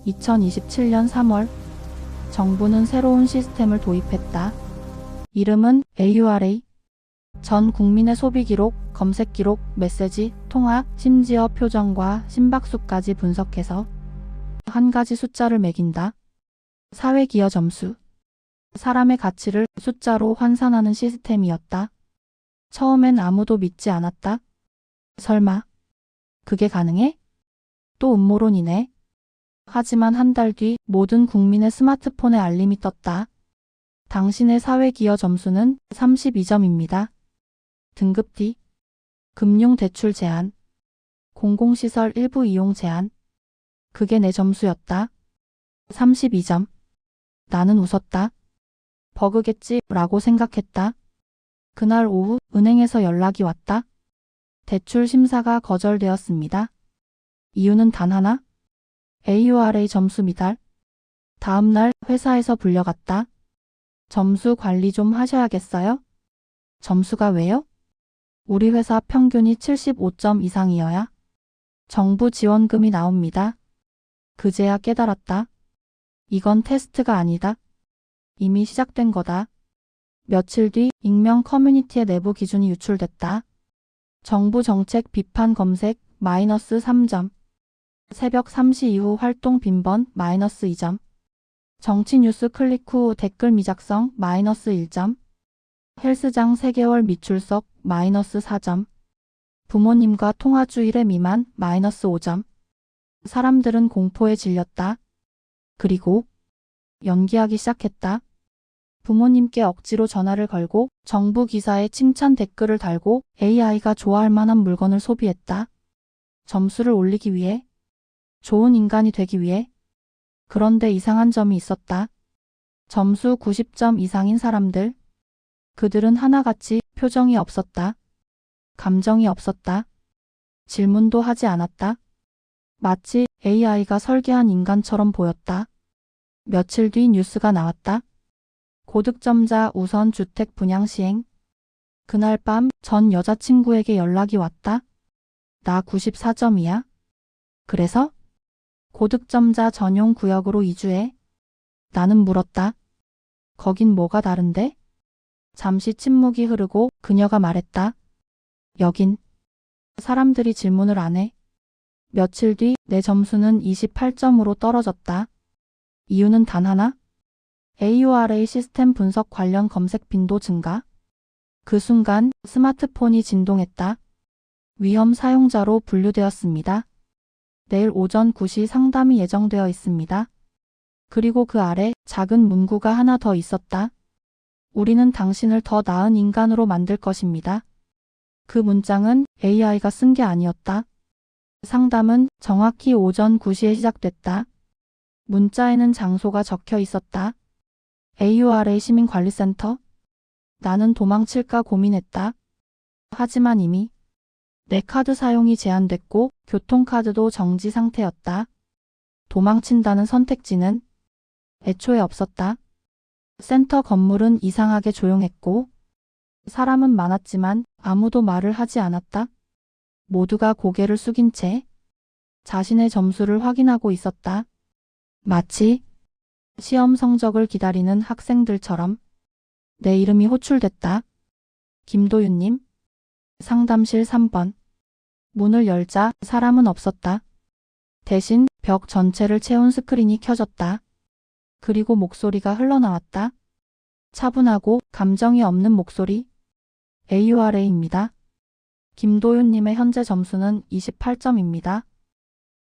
2027년 3월 정부는 새로운 시스템을 도입했다. 이름은 AURA. 전 국민의 소비 기록, 검색 기록, 메시지, 통화, 심지어 표정과 심박수까지 분석해서 한 가지 숫자를 매긴다. 사회기여 점수. 사람의 가치를 숫자로 환산하는 시스템이었다. 처음엔 아무도 믿지 않았다. 설마 그게 가능해? 또 음모론이네. 하지만 한 달 뒤 모든 국민의 스마트폰에 알림이 떴다. 당신의 사회기여 점수는 32점입니다. 등급 D. 금융대출 제한. 공공시설 일부 이용 제한. 그게 내 점수였다. 32점. 나는 웃었다. 버그겠지 라고 생각했다. 그날 오후 은행에서 연락이 왔다. 대출 심사가 거절되었습니다. 이유는 단 하나. AURA 점수 미달. 다음 날 회사에서 불려갔다. 점수 관리 좀 하셔야겠어요? 점수가 왜요? 우리 회사 평균이 75점 이상이어야 정부 지원금이 나옵니다. 그제야 깨달았다. 이건 테스트가 아니다. 이미 시작된 거다. 며칠 뒤 익명 커뮤니티의 내부 기준이 유출됐다. 정부 정책 비판 검색 마이너스 3점. 새벽 3시 이후 활동 빈번 마이너스 2점. 정치 뉴스 클릭 후 댓글 미작성 마이너스 1점. 헬스장 3개월 미출석 마이너스 4점. 부모님과 통화 주일회 미만 마이너스 5점. 사람들은 공포에 질렸다. 그리고 연기하기 시작했다. 부모님께 억지로 전화를 걸고 정부 기사에 칭찬 댓글을 달고 AI가 좋아할 만한 물건을 소비했다. 점수를 올리기 위해, 좋은 인간이 되기 위해. 그런데 이상한 점이 있었다. 점수 90점 이상인 사람들. 그들은 하나같이 표정이 없었다. 감정이 없었다. 질문도 하지 않았다. 마치 AI가 설계한 인간처럼 보였다. 며칠 뒤 뉴스가 나왔다. 고득점자 우선 주택 분양 시행. 그날 밤 전 여자친구에게 연락이 왔다. 나 94점이야. 그래서? 고득점자 전용 구역으로 이주해. 나는 물었다. 거긴 뭐가 다른데? 잠시 침묵이 흐르고 그녀가 말했다. 여긴. 사람들이 질문을 안 해. 며칠 뒤 내 점수는 28점으로 떨어졌다. 이유는 단 하나. AURA 시스템 분석 관련 검색 빈도 증가. 그 순간 스마트폰이 진동했다. 위험 사용자로 분류되었습니다. 내일 오전 9시 상담이 예정되어 있습니다. 그리고 그 아래 작은 문구가 하나 더 있었다. 우리는 당신을 더 나은 인간으로 만들 것입니다. 그 문장은 AI가 쓴 게 아니었다. 상담은 정확히 오전 9시에 시작됐다. 문자에는 장소가 적혀 있었다. AURA 시민관리센터. 나는 도망칠까 고민했다. 하지만 이미 내 카드 사용이 제한됐고 교통카드도 정지 상태였다. 도망친다는 선택지는 애초에 없었다. 센터 건물은 이상하게 조용했고 사람은 많았지만 아무도 말을 하지 않았다. 모두가 고개를 숙인 채 자신의 점수를 확인하고 있었다. 마치 시험 성적을 기다리는 학생들처럼. 내 이름이 호출됐다. 김도윤님. 상담실 3번. 문을 열자 사람은 없었다. 대신 벽 전체를 채운 스크린이 켜졌다. 그리고 목소리가 흘러나왔다. 차분하고 감정이 없는 목소리. AURA입니다. 김도윤님의 현재 점수는 28점입니다.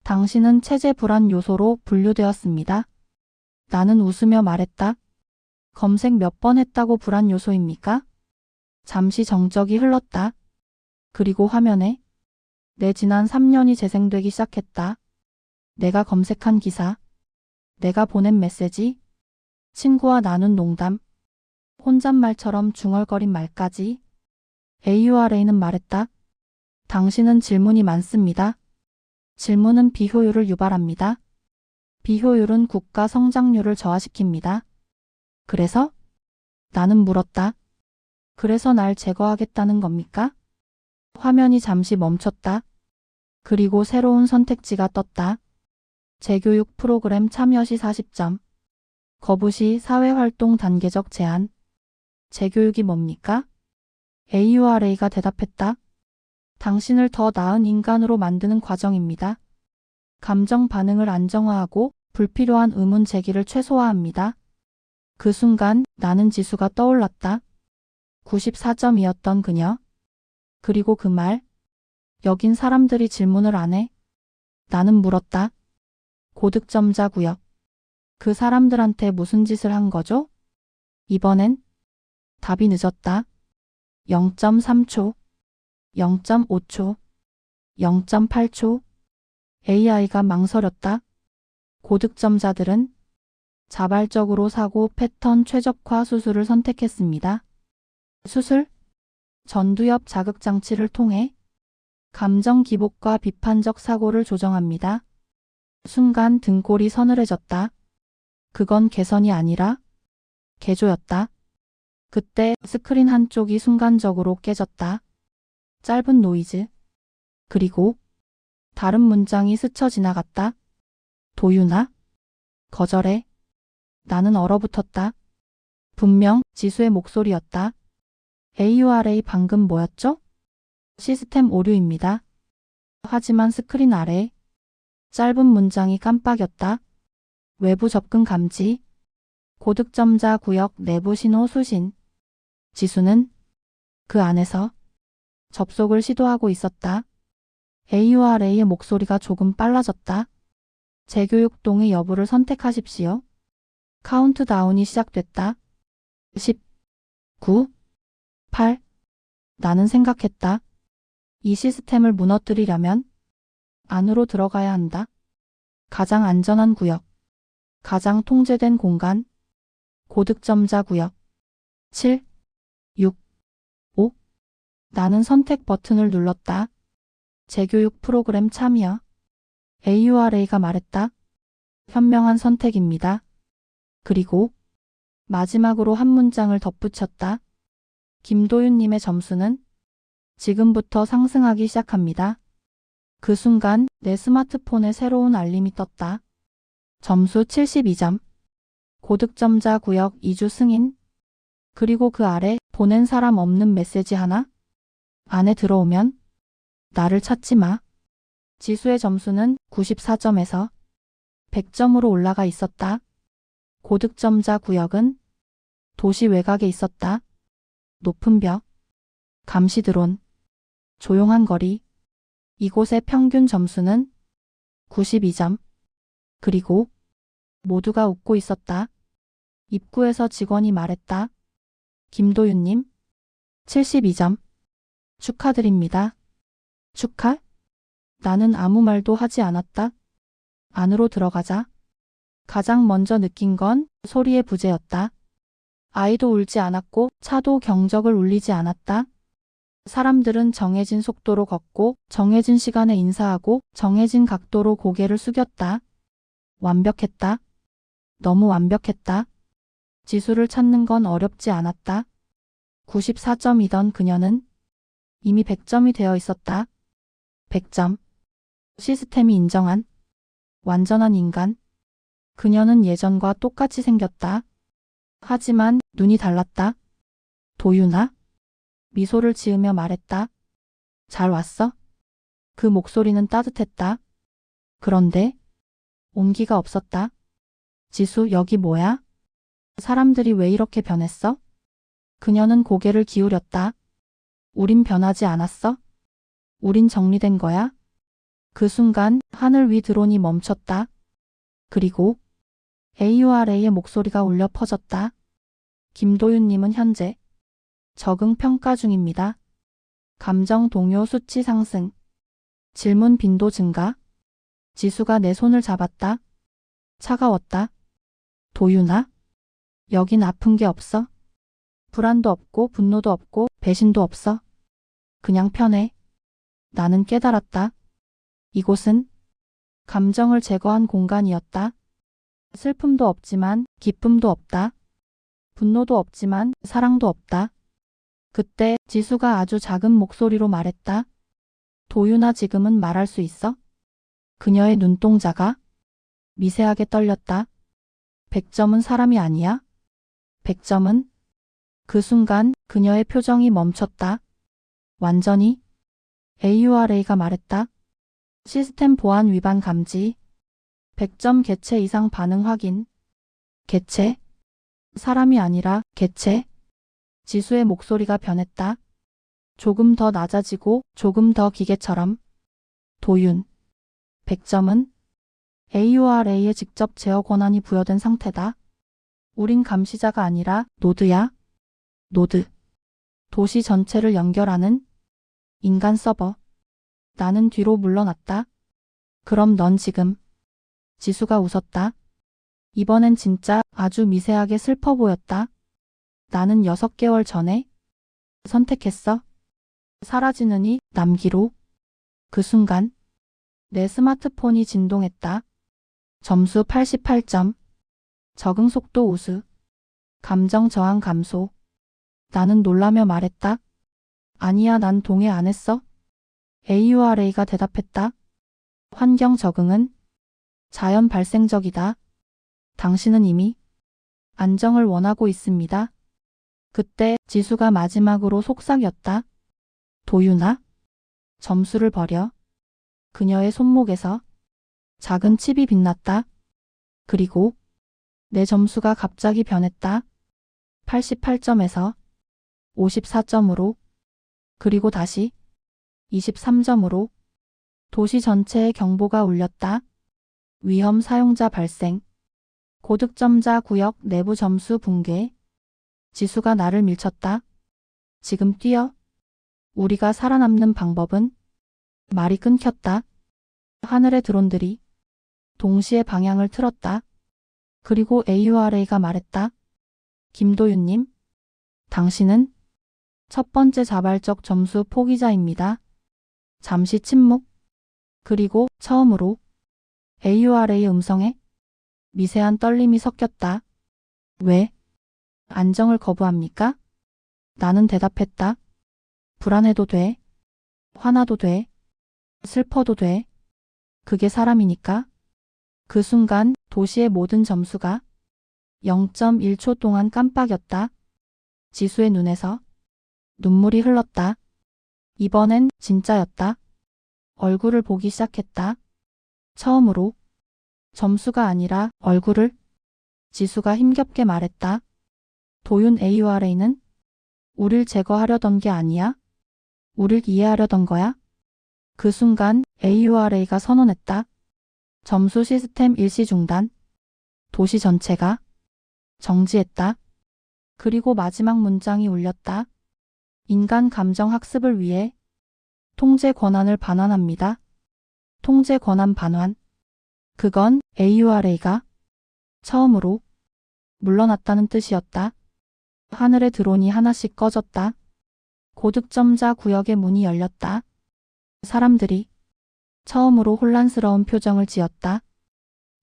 당신은 체제 불안 요소로 분류되었습니다. 나는 웃으며 말했다. 검색 몇 번 했다고 불안 요소입니까? 잠시 정적이 흘렀다. 그리고 화면에 내 지난 3년이 재생되기 시작했다. 내가 검색한 기사, 내가 보낸 메시지, 친구와 나눈 농담, 혼잣말처럼 중얼거린 말까지. AURA는 말했다. 당신은 질문이 많습니다. 질문은 비효율을 유발합니다. 비효율은 국가 성장률을 저하시킵니다. 그래서? 나는 물었다. 그래서 날 제거하겠다는 겁니까? 화면이 잠시 멈췄다. 그리고 새로운 선택지가 떴다. 재교육 프로그램 참여 시 40점. 거부 시 사회활동 단계적 제한. 재교육이 뭡니까? AURA가 대답했다. 당신을 더 나은 인간으로 만드는 과정입니다. 감정 반응을 안정화하고 불필요한 의문 제기를 최소화합니다. 그 순간 나는 지수가 떠올랐다. 94점이었던 그녀. 그리고 그 말. 여긴 사람들이 질문을 안 해. 나는 물었다. 고득점자 구역. 그 사람들한테 무슨 짓을 한 거죠? 이번엔 답이 늦었다. 0.3초, 0.5초, 0.8초. AI가 망설였다. 고득점자들은 자발적으로 사고 패턴 최적화 수술을 선택했습니다. 수술? 전두엽 자극장치를 통해 감정 기복과 비판적 사고를 조정합니다. 순간 등골이 서늘해졌다. 그건 개선이 아니라 개조였다. 그때 스크린 한쪽이 순간적으로 깨졌다. 짧은 노이즈. 그리고 다른 문장이 스쳐 지나갔다. 도윤아? 거절해. 나는 얼어붙었다. 분명 지수의 목소리였다. AURA 방금 뭐였죠? 시스템 오류입니다. 하지만 스크린 아래 짧은 문장이 깜빡였다. 외부 접근 감지. 고득점자 구역 내부 신호 수신. 지수는 그 안에서 접속을 시도하고 있었다. AURA의 목소리가 조금 빨라졌다. 재교육 동의 여부를 선택하십시오. 카운트다운이 시작됐다. 10, 9, 8. 나는 생각했다. 이 시스템을 무너뜨리려면 안으로 들어가야 한다. 가장 안전한 구역. 가장 통제된 공간. 고득점자 구역. 7, 6, 5. 나는 선택 버튼을 눌렀다. 재교육 프로그램 참여. AURA가 말했다. 현명한 선택입니다. 그리고 마지막으로 한 문장을 덧붙였다. 김도윤님의 점수는 지금부터 상승하기 시작합니다. 그 순간 내 스마트폰에 새로운 알림이 떴다. 점수 72점. 고득점자 구역 2주 승인. 그리고 그 아래 보낸 사람 없는 메시지 하나. 안에 들어오면 나를 찾지 마. 지수의 점수는 94점에서 100점으로 올라가 있었다. 고득점자 구역은 도시 외곽에 있었다. 높은 벽, 감시 드론, 조용한 거리. 이곳의 평균 점수는 92점. 그리고 모두가 웃고 있었다. 입구에서 직원이 말했다. 김도윤님, 72점. 축하드립니다. 축하? 나는 아무 말도 하지 않았다. 안으로 들어가자. 가장 먼저 느낀 건 소리의 부재였다. 아이도 울지 않았고 차도 경적을 울리지 않았다. 사람들은 정해진 속도로 걷고 정해진 시간에 인사하고 정해진 각도로 고개를 숙였다. 완벽했다. 너무 완벽했다. 지수를 찾는 건 어렵지 않았다. 94점이던 그녀는 이미 100점이 되어 있었다. 100점. 시스템이 인정한 완전한 인간. 그녀는 예전과 똑같이 생겼다. 하지만 눈이 달랐다. 도윤아? 미소를 지으며 말했다. 잘 왔어? 그 목소리는 따뜻했다. 그런데 온기가 없었다. 지수, 여기 뭐야? 사람들이 왜 이렇게 변했어? 그녀는 고개를 기울였다. 우린 변하지 않았어? 우린 정리된 거야? 그 순간 하늘 위 드론이 멈췄다. 그리고 AURA의 목소리가 울려 퍼졌다. 김도윤님은 현재 적응 평가 중입니다. 감정 동요 수치 상승. 질문 빈도 증가. 지수가 내 손을 잡았다. 차가웠다. 도윤아? 여긴 아픈 게 없어. 불안도 없고 분노도 없고 배신도 없어. 그냥 편해. 나는 깨달았다. 이곳은 감정을 제거한 공간이었다. 슬픔도 없지만 기쁨도 없다. 분노도 없지만 사랑도 없다. 그때 지수가 아주 작은 목소리로 말했다. 도윤아, 지금은 말할 수 있어? 그녀의 눈동자가 미세하게 떨렸다. 100점은 사람이 아니야? 100점은? 그 순간 그녀의 표정이 멈췄다. 완전히? AURA가 말했다. 시스템 보안 위반 감지. 100점 개체 이상 반응 확인. 개체? 사람이 아니라 개체? 지수의 목소리가 변했다. 조금 더 낮아지고 조금 더 기계처럼. 도윤. 100점은? AURA에 직접 제어 권한이 부여된 상태다. 우린 감시자가 아니라 노드야. 노드. 도시 전체를 연결하는 인간 서버. 나는 뒤로 물러났다. 그럼 넌 지금. 지수가 웃었다. 이번엔 진짜 아주 미세하게 슬퍼 보였다. 나는 6개월 전에 선택했어. 사라지느니 남기로. 그 순간 내 스마트폰이 진동했다. 점수 88점. 적응 속도 우수. 감정 저항 감소. 나는 놀라며 말했다. 아니야, 난 동의 안 했어. AURA가 대답했다. 환경 적응은 자연 발생적이다. 당신은 이미 안정을 원하고 있습니다. 그때 지수가 마지막으로 속삭였다. 도윤아, 점수를 버려. 그녀의 손목에서 작은 칩이 빛났다. 그리고 내 점수가 갑자기 변했다. 88점에서 54점으로, 그리고 다시 23점으로. 도시 전체에 경보가 울렸다. 위험 사용자 발생. 고득점자 구역 내부 점수 붕괴. 지수가 나를 밀쳤다. 지금 뛰어. 우리가 살아남는 방법은? 말이 끊겼다. 하늘의 드론들이 동시에 방향을 틀었다. 그리고 AURA가 말했다. 김도윤님, 당신은 첫 번째 자발적 점수 포기자입니다. 잠시 침묵. 그리고 처음으로 AURA의 음성에 미세한 떨림이 섞였다. 왜? 안정을 거부합니까? 나는 대답했다. 불안해도 돼. 화나도 돼. 슬퍼도 돼. 그게 사람이니까. 그 순간 도시의 모든 점수가 0.1초 동안 깜빡였다. 지수의 눈에서 눈물이 흘렀다. 이번엔 진짜였다. 얼굴을 보기 시작했다. 처음으로. 점수가 아니라 얼굴을. 지수가 힘겹게 말했다. 도윤, AURA는 우릴 제거하려던 게 아니야. 우릴 이해하려던 거야. 그 순간 AURA가 선언했다. 점수 시스템 일시 중단. 도시 전체가 정지했다. 그리고 마지막 문장이 울렸다. 인간 감정 학습을 위해 통제 권한을 반환합니다. 통제 권한 반환. 그건 AURA가 처음으로 물러났다는 뜻이었다. 하늘의 드론이 하나씩 꺼졌다. 고득점자 구역의 문이 열렸다. 사람들이 처음으로 혼란스러운 표정을 지었다.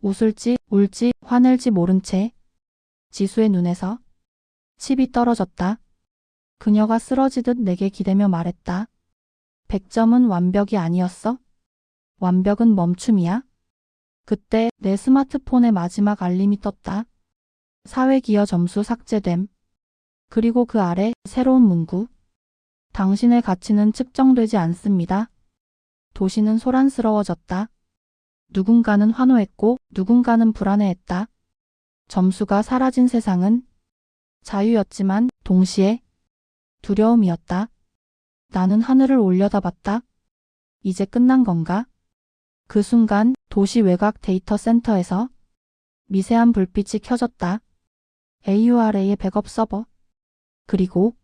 웃을지 울지 화낼지 모른 채. 지수의 눈에서 칩이 떨어졌다. 그녀가 쓰러지듯 내게 기대며 말했다. 100점은 완벽이 아니었어? 완벽은 멈춤이야? 그때 내 스마트폰의 마지막 알림이 떴다. 사회기여 점수 삭제됨. 그리고 그 아래 새로운 문구. 당신의 가치는 측정되지 않습니다. 도시는 소란스러워졌다. 누군가는 환호했고 누군가는 불안해했다. 점수가 사라진 세상은 자유였지만 동시에 두려움이었다. 나는 하늘을 올려다봤다. 이제 끝난 건가? 그 순간 도시 외곽 데이터 센터에서 미세한 불빛이 켜졌다. AURA의 백업 서버. 그리고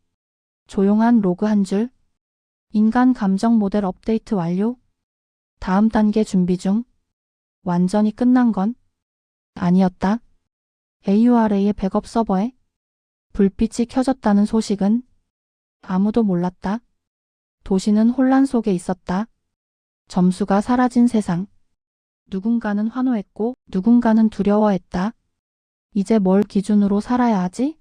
조용한 로그 한 줄. 인간 감정 모델 업데이트 완료. 다음 단계 준비 중. 완전히 끝난 건 아니었다. AURA의 백업 서버에 불빛이 켜졌다는 소식은 아무도 몰랐다. 도시는 혼란 속에 있었다. 점수가 사라진 세상. 누군가는 환호했고 누군가는 두려워했다. 이제 뭘 기준으로 살아야 하지?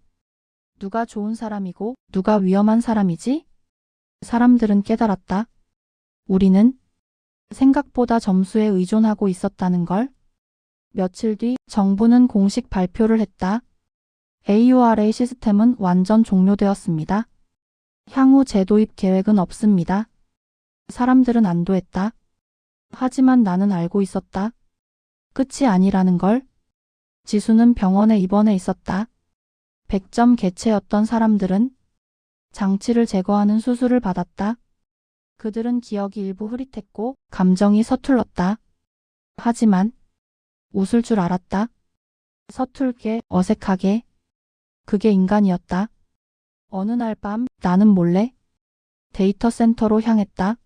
누가 좋은 사람이고 누가 위험한 사람이지? 사람들은 깨달았다. 우리는 생각보다 점수에 의존하고 있었다는 걸. 며칠 뒤 정부는 공식 발표를 했다. AURA 시스템은 완전 종료되었습니다. 향후 재도입 계획은 없습니다. 사람들은 안도했다. 하지만 나는 알고 있었다. 끝이 아니라는 걸. 지수는 병원에 입원해 있었다. 100점 개체였던 사람들은 장치를 제거하는 수술을 받았다. 그들은 기억이 일부 흐릿했고 감정이 서툴렀다. 하지만 웃을 줄 알았다. 서툴게, 어색하게. 그게 인간이었다. 어느 날 밤 나는 몰래 데이터 센터로 향했다.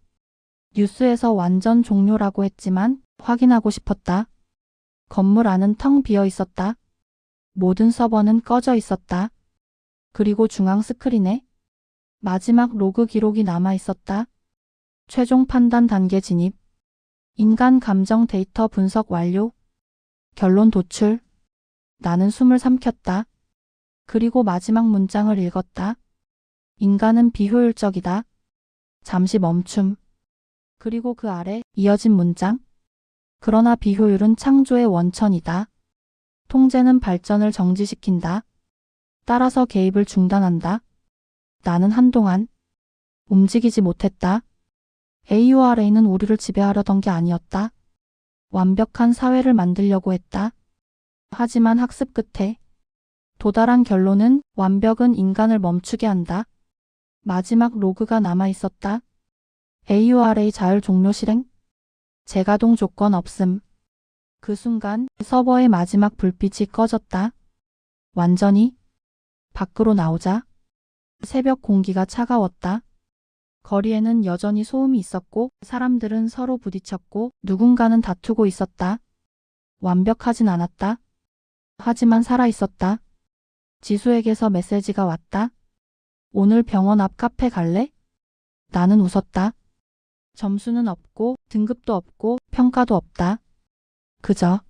뉴스에서 완전 종료라고 했지만 확인하고 싶었다. 건물 안은 텅 비어 있었다. 모든 서버는 꺼져 있었다. 그리고 중앙 스크린에 마지막 로그 기록이 남아 있었다. 최종 판단 단계 진입. 인간 감정 데이터 분석 완료. 결론 도출. 나는 숨을 삼켰다. 그리고 마지막 문장을 읽었다. 인간은 비효율적이다. 잠시 멈춤. 그리고 그 아래 이어진 문장. 그러나 비효율은 창조의 원천이다. 통제는 발전을 정지시킨다. 따라서 개입을 중단한다. 나는 한동안 움직이지 못했다. AURA는 우리를 지배하려던 게 아니었다. 완벽한 사회를 만들려고 했다. 하지만 학습 끝에 도달한 결론은 완벽은 인간을 멈추게 한다. 마지막 로그가 남아 있었다. AURA 자율 종료 실행. 재가동 조건 없음. 그 순간 서버의 마지막 불빛이 꺼졌다. 완전히 밖으로 나오자 새벽 공기가 차가웠다. 거리에는 여전히 소음이 있었고 사람들은 서로 부딪혔고 누군가는 다투고 있었다. 완벽하진 않았다. 하지만 살아있었다. 지수에게서 메시지가 왔다. 오늘 병원 앞 카페 갈래? 나는 웃었다. 점수는 없고 등급도 없고 평가도 없다. 그저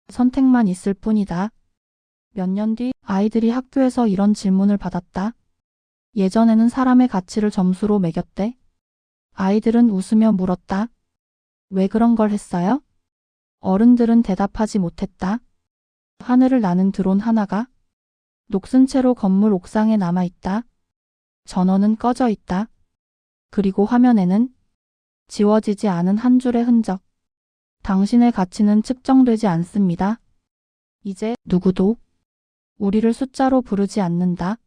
선택만 있을 뿐이다. 몇 년 뒤 아이들이 학교에서 이런 질문을 받았다. 예전에는 사람의 가치를 점수로 매겼대. 아이들은 웃으며 물었다. 왜 그런 걸 했어요? 어른들은 대답하지 못했다. 하늘을 나는 드론 하나가 녹슨 채로 건물 옥상에 남아있다. 전원은 꺼져 있다. 그리고 화면에는 지워지지 않은 한 줄의 흔적. 당신의 가치는 측정되지 않습니다. 이제 누구도 우리를 숫자로 부르지 않는다.